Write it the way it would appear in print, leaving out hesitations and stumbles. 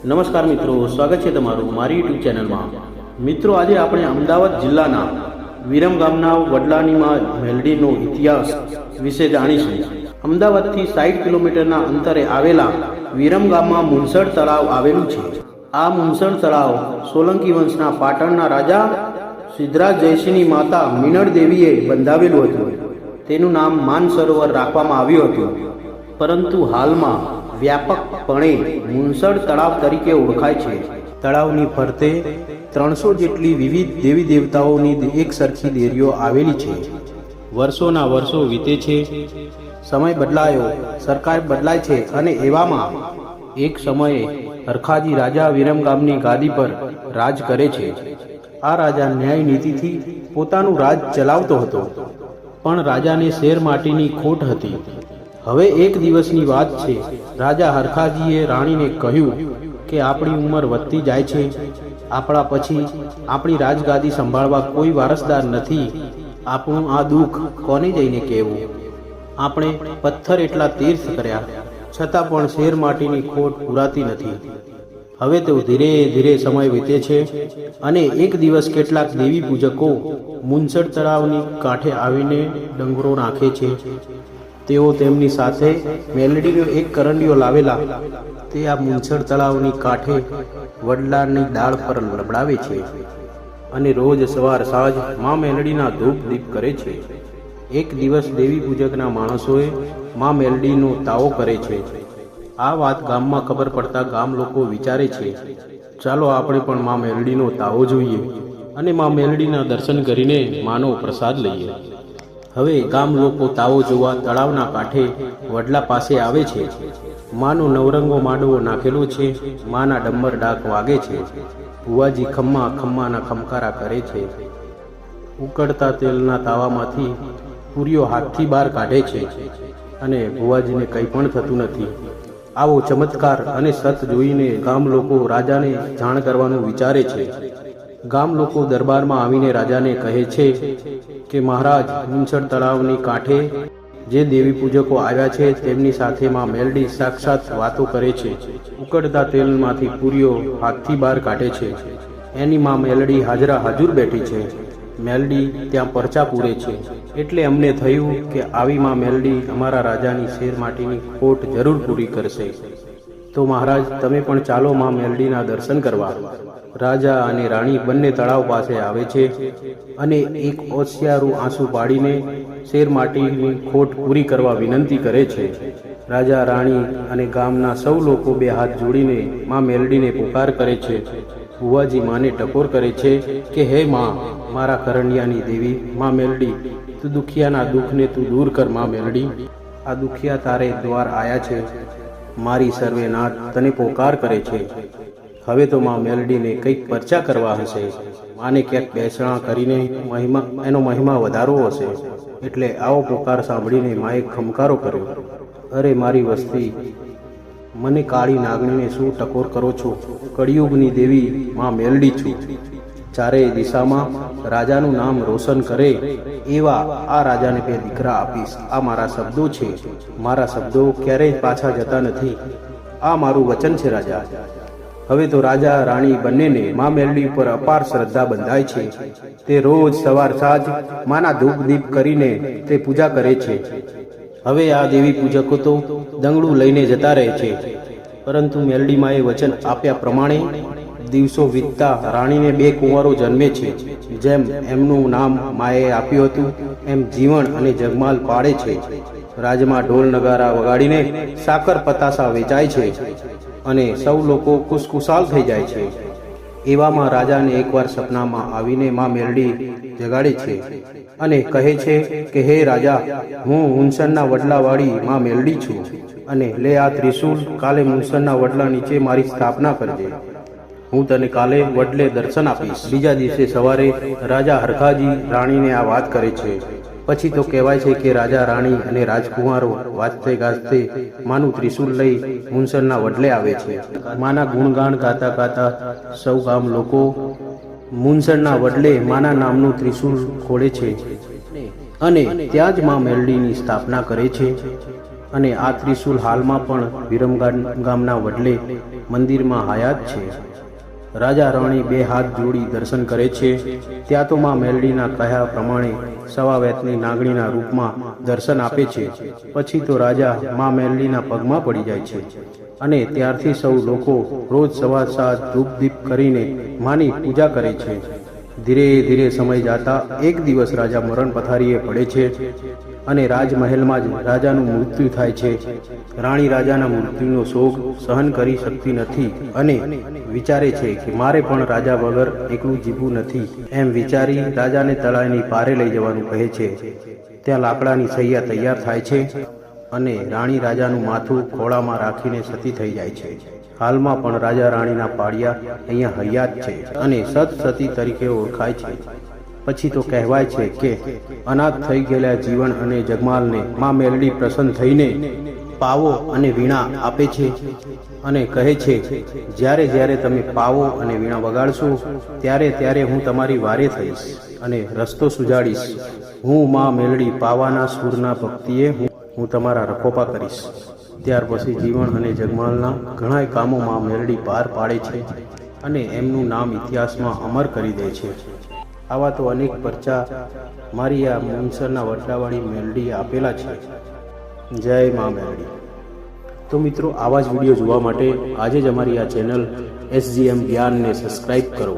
નમસ્કાર મિત્રો, સ્વાગત છે તમારું મારી યુટ્યુબ ચેનલમાં। મિત્રો, આજે આપણે અમદાવાદ જિલ્લાના વિરમ ગામના વડલાનીમાં મેલડીનો ઇતિહાસ વિશે જાણીશું। અમદાવાદથી 60 કિલોમીટરના અંતરે આવેલા વિરમ ગામમાં મુનસર તળાવ આવેલું છે। આ મુનસર તળાવ સોલંકી વંશના પાટણના રાજા સિદ્ધરાજ જયસિંહની માતા મીનળ દેવીએ બંધાવેલું હતું। તેનું નામ માન સરોવર રાખવામાં આવ્યું હતું, પરંતુ હાલમાં વ્યાપકપણે મુનસર તળાવ તરીકે ઓળખાય છે। તળાવની ફરતે 300 જેટલી વિવિધ દેવી દેવતાઓની એક સરખી દેરીઓ આવેલી છે। વર્ષોના વર્ષો વીતે છે, સમય બદલાયો, સરકાર બદલાય છે, અને એવામાં એક સમયે હરખાજી રાજા વિરમ ગામની ગાદી પર રાજ કરે છે। આ રાજા ન્યાય નીતિથી પોતાનું રાજ ચલાવતો હતો, પણ રાજાને શેર માટીની ખોટ હતી। હવે એક દિવસની વાત છે, રાજા હરખાજીએ રાણીને કહ્યું કે આપણી ઉંમર વધતી જાય છે, આપણા પછી આપણી રાજગાદી સંભાળવા કોઈ વારસદાર નથી। આપણું આ દુઃખ કોને જઈને કહેવું? આપણે પથ્થર એટલા તીર્થ કર્યા, છતાં પણ શેર માટીની ખોટ પૂરાતી નથી। હવે તો ધીરે ધીરે સમય વીતે છે, અને એક દિવસ કેટલાક દેવી પૂજકો મુનસર તળાવની કાંઠે આવીને ડંગરો નાખે છે। તેઓ તેમની સાથે મેલડીનો એક કરંડિયો લાવેલા તે આ મુનસર તળાવની કાંઠે વડલાની ડાળ પર લબડાવે છે, અને રોજ સવાર સાંજ મા મેલડીના ધૂપ દીપ કરે છે। એક દિવસ દેવી પૂજકના માણસોએ મા મેલડીનો તાવો કરે છે। આ વાત ગામમાં ખબર પડતા ગામ લોકો વિચારે છે, ચાલો આપણે પણ મા મેલડીનો તાવો જોઈએ અને મા મેલડીના દર્શન કરીને માનો પ્રસાદ લઈએ। હવે ગામ લોકો તાવો જોવા તળાવના કાંઠે વડલા પાસે આવે છે। માનો નવરંગો માંડવો નાખેલો છે, માના ડમ્બર ડાક વાગે છે, ભુવાજી ખમ્મા ખમ્માના ખમકારા કરે છે। ઉકળતા તેલના તાવામાંથી પૂરીઓ હાથથી બહાર કાઢે છે, અને ભુવાજીને કંઈ પણ થતું નથી। આવો ચમત્કાર અને સત જોઈને ગામ લોકો રાજાને જાણ કરવાનું વિચારે છે। ગામ લોકો દરબારમાં આવીને રાજાને કહે છે કે મહારાજ, મુનસર તળાવની કાંઠે જે દેવી પૂજકો આવ્યા છે તેમની સાથે માં મેલડી સાક્ષાત વાતો કરે છે, ઉકળતા તેલમાંથી પૂરીઓ હાથથી બહાર કાઢે છે, એની માં મેલડી હાજરા હાજુર બેઠી છે। મેલડી ત્યાં પરચા પૂરે છે, એટલે અમને થયું કે આવી માં મેલડી અમારા રાજાની શેર માટીની ખોટ જરૂર પૂરી કરશે। તો મહારાજ, તમે પણ ચાલો માં મેલડીના દર્શન કરવા। રાજા અને રાણી બંને તળાવ પાસે આવે છે, અને એક ઓસિયારું આંસુ પાડીને શેર માટીની ખોટ પૂરી કરવા વિનંતી કરે છે। રાજા, રાણી અને ગામના સૌ લોકો બે હાથ જોડીને માં મેલડીને પુકાર કરે છે। ભુવાજી માને ટકોર કરે છે કે હે માં, મારા કરણિયાની દેવી માં મેલડી, તું દુખિયાના દુઃખને તું દૂર કર। માં મેલડી, આ દુખિયા તારે દ્વાર આયા છે, મારી સર્વે નાથ તને પોકાર કરે છે। હવે તો માં મેલડીને કંઈક પરચા કરવા હશે, માને ક્યાંક બેસણા કરીને એનો મહિમા વધારવો હશે, એટલે આવો પોકાર સાંભળીને માએ ખમકારો કર્યો, અરે મારી વસ્તી, મને કાળી નાગણીને શું ટકોર કરો છો? કળિયુગની દેવી માં મેલડી છું। ચારેય દિશામાં રાજાનું નામ રોશન કરે એવા આ રાજાને 2 દીકરા આપીશ। આ મારા શબ્દો છે, મારા શબ્દો ક્યારેય પાછા જતા નથી। આ મારું વચન છે રાજા। હવે તો રાજા રાણી બંનેને માં મેલડી ઉપર અપાર શ્રદ્ધા બંધાય છે। તે રોજ સવાર સાંજ માના ધૂપ દીપ કરીને તે પૂજા કરે છે। હવે આ દેવી પૂજકો તો દંગડું લઈને જતા રહે છે, પરંતુ મેલડી માએ વચન આપ્યા પ્રમાણે દિવસો વીતતા રાણીને 2 કુંવરો જન્મે છે। જેમ એમનું નામ માએ આપ્યું હતું એમ જીવણ અને જગમાલ પાડે છે। રાજમાં ઢોલ નગારા વગાડીને સાકર પતાસા વેચાય છે, અને સૌ લોકો ખુશખુશાલ થઈ જાય છે। એવામાં રાજાને એકવાર સપનામાં આવીને માં મેલડી જગાડે છે, અને કહે છે કે હે રાજા, હું મુનસરના વડલાવાળી માં મેલડી છું, અને લે આ ત્રિશૂલ, કાલે મુનસરના વડલા નીચે મારી સ્થાપના કરજે। હું તને કાલે વડલે દર્શન આપીશ। બીજા દિવસે સવારે રાજા હરખાજી રાણીને આ વાત કરે છે। પછી તો કહેવાય છે કે રાજા રાણી અને રાજકુમારો વાજતે ગાજતે માનું ત્રિશૂલ લઈ મુનસરના વડલે આવે છે। માના ગુણગાન ગાતા ગાતા સૌ ગામ લોકો મુનસરના વડલે માના નામનું ત્રિશૂલ ખોળે છે, અને ત્યાં જ માં મેલડીની સ્થાપના કરે છે। અને આ ત્રિશુલ હાલમાં પણ વિરમગામ ગામના વડલે મંદિરમાં હયાત છે. રાજા રાણી બે હાથ જોડી દર્શન કરે છે. ત્યાં તો માં મેલડીના કહ્યા પ્રમાણે સવા વેતની નાગણીના રૂપમાં દર્શન આપે છે. પછી તો રાજા માં મેલડીના પગમાં પડી જાય છે અને ત્યારથી સૌ લોકો રોજ સવાર સાંજ ધૂપ દીપ કરીને માની પૂજા કરે છે. ધીરે ધીરે સમય જાતા એક દિવસ રાજા મરણ પથારીએ પડે છે અને રાજમહેલમાં જ રાજાનું મૃત્યુ થાય છે. રાણી રાજાના મૃત્યુનો શોક સહન કરી શકતી નથી અને વિચારે છે કે મારે પણ રાજા વગર એકલું જીવવું નથી. એમ વિચારી રાજાને તળાવની પારે લઈ જવાનું કહે છે. ત્યાં લાકડાની સૈયા તૈયાર થાય છે અને રાણી રાજાનું માથું ખોળામાં રાખીને સતી થઈ જાય છે. હાલમાં પણ રાજા રાણીના પાડિયા અહીંયા હયાત છે અને સતી તરીકે ઓળખાય છે. પછી તો કહેવાય છે કે અનાથ થઈ ગયેલા જીવન અને જગમાલને માં મેલડી પ્રસન્ન થઈને પાવો અને વીણા આપે છે અને કહે છે, જ્યારે જ્યારે તમે પાવો અને વીણા વગાડશો ત્યારે ત્યારે હું તમારી વારે થઈશ અને રસ્તો સુજાડીશ. હું માં મેલડી પાવાના સૂરના ભક્તિએ હું તમારા રખોપા કરીશ. ત્યાર પછી જીવન અને જગમાલના ઘણા કામો માં મેલડી પાર પાડે છે અને એમનું નામ ઇતિહાસમાં અમર કરી દે છે. આવા તો અનેક પરચા મારી આ મુનસરના વડલાવાળી મેલડીએ આપેલા છે. જય માં મેલડી. તો મિત્રો, આવા જ વિડીયો જોવા માટે આજે જ અમારી આ ચેનલ SGM જ્ઞાનને સબસ્ક્રાઈબ કરો.